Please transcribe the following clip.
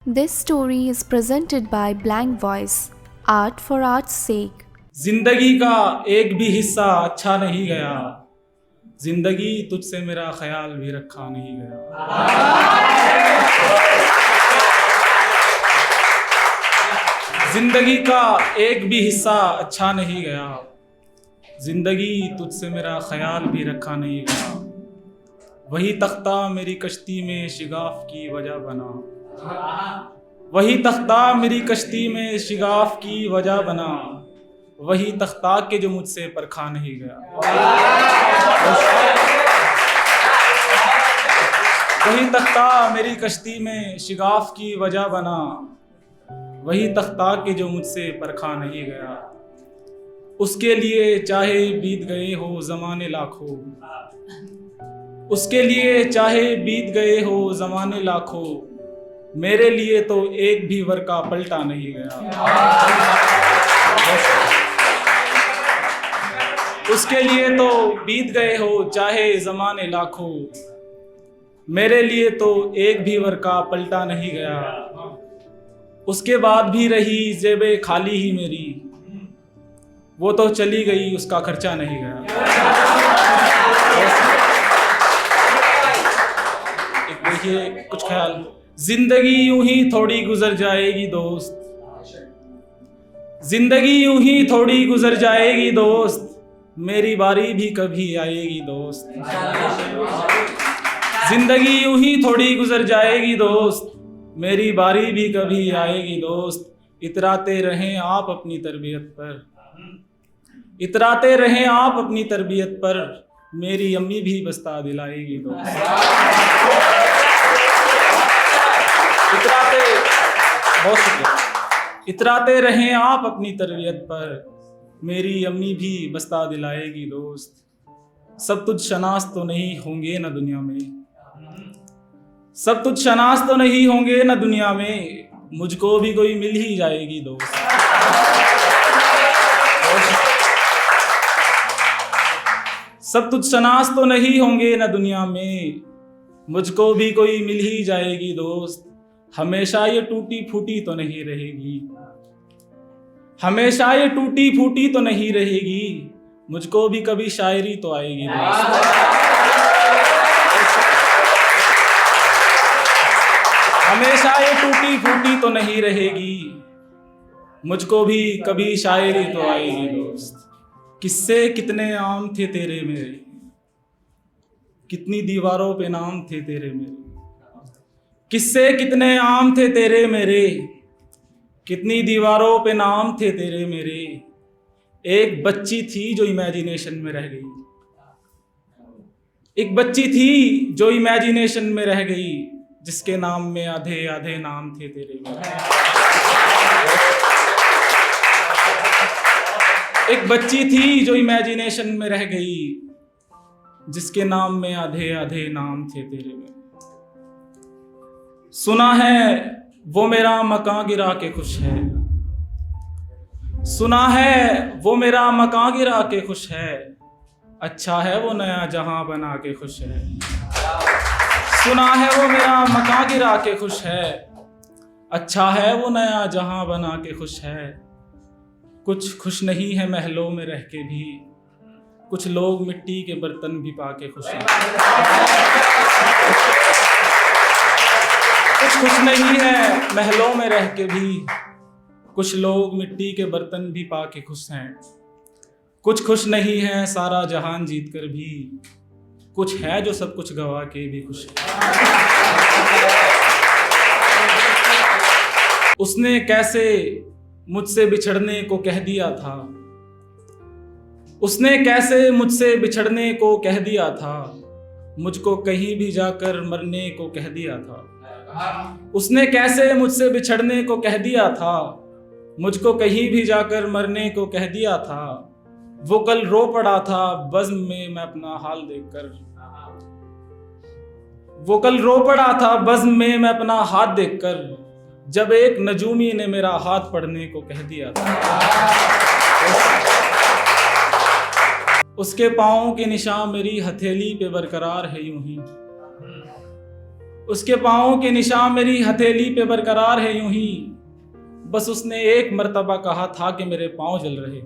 This story is presented by Blank Voice, art for art's sake. जिंदगी का एक भी हिस्सा अच्छा नहीं गया, जिंदगी तुझसे मेरा ख्याल भी रखा नहीं गया। जिंदगी का एक भी हिस्सा अच्छा नहीं गया, जिंदगी तुझसे मेरा ख्याल भी रखा नहीं गया। वही तख्ता मेरी कश्ती में शिगाफ की वजह बना, वही तख्ता मेरी कश्ती में शिगाफ की वजह बना, वही तख्ता के जो मुझसे परखा नहीं गया। वही तख्ता मेरी कश्ती में शिगाफ की वजह बना, वही तख्ता के जो मुझसे परखा नहीं गया। उसके लिए चाहे बीत गए हो ज़माने लाखों, उसके लिए चाहे बीत गए हो ज़माने लाखों, मेरे लिए तो एक भी वर्का पलटा नहीं गया। उसके लिए तो बीत गए हो चाहे ज़माने लाखों, मेरे लिए तो एक भी वर्का पलटा नहीं गया। उसके बाद भी रही जेबे खाली ही मेरी, वो तो चली गई उसका खर्चा नहीं गया। एक देखिए कुछ ख्याल। जिंदगी यूं ही थोड़ी गुजर जाएगी दोस्त, जिंदगी यूं ही थोड़ी गुजर जाएगी दोस्त, मेरी बारी भी कभी आएगी दोस्त। जिंदगी यूं ही थोड़ी गुजर जाएगी दोस्त, मेरी बारी भी कभी आएगी दोस्त। इतराते रहें आप अपनी तरबियत पर, इतराते रहें आप अपनी तरबियत पर, मेरी अम्मी भी बस्ता दिलाएगी दोस्त। इतराते, बहुत शुक्रिया। इतराते रहें आप अपनी तरबियत पर, मेरी अम्मी भी बस्ता दिलाएगी दोस्त। सब तुझ शनास तो नहीं होंगे ना दुनिया में, सब तुझ शनास तो नहीं होंगे ना दुनिया में, मुझको भी कोई मिल ही जाएगी दोस्त। सब तुझ शनास तो नहीं होंगे ना दुनिया में, मुझको भी कोई मिल ही जाएगी दोस्त। हमेशा ये टूटी फूटी तो नहीं रहेगी, हमेशा ये टूटी फूटी तो नहीं रहेगी, मुझको भी कभी शायरी तो आएगी दोस्त। हमेशा ये टूटी फूटी तो नहीं रहेगी, मुझको भी कभी शायरी तो आएगी दोस्त। किस्से कितने आम थे तेरे मेरे, कितनी दीवारों पे नाम थे तेरे मेरे। किस्से कितने आम थे तेरे मेरे, कितनी दीवारों पे नाम थे तेरे मेरे। एक बच्ची थी जो इमेजिनेशन में रह गई, एक बच्ची थी जो इमेजिनेशन में रह गई, जिसके नाम में आधे आधे नाम थे तेरे मेरे। एक बच्ची थी जो इमेजिनेशन में रह गई, जिसके नाम में आधे आधे नाम थे तेरे मेरे। सुना है वो मेरा मकान गिरा के खुश है, सुना है वो मेरा मकान गिरा के खुश है, अच्छा है वो नया जहां बना के खुश है। सुना है वो मेरा मकान गिरा के खुश है, अच्छा है वो नया जहां बना के खुश है। कुछ खुश नहीं है महलों में रह के भी, कुछ लोग मिट्टी के बर्तन भी पाके खुश हैं। कुछ खुश नहीं है महलों में रह के भी, कुछ लोग मिट्टी के बर्तन भी पाके खुश हैं। कुछ खुश नहीं है सारा जहान जीत कर भी, कुछ है जो सब कुछ गवा के भी खुश है। उसने कैसे मुझसे बिछड़ने को कह दिया था, उसने कैसे मुझसे बिछड़ने को कह दिया था, मुझको कहीं भी जाकर मरने को कह दिया था। उसने कैसे मुझसे बिछड़ने को कह दिया था, मुझको कहीं भी जाकर मरने को कह दिया था। वो कल रो पड़ा था बज़्म में मैं अपना हाल देखकर, वो कल रो पड़ा था बज़्म में मैं अपना हाथ देखकर, जब एक नजूमी ने मेरा हाथ पढ़ने को कह दिया था। उसके पाँव के निशान मेरी हथेली पे बरकरार है यूं ही, उसके पाँवों के निशान मेरी हथेली पे बरकरार है यूं ही, बस उसने एक मर्तबा कहा था कि मेरे पाँव जल रहे।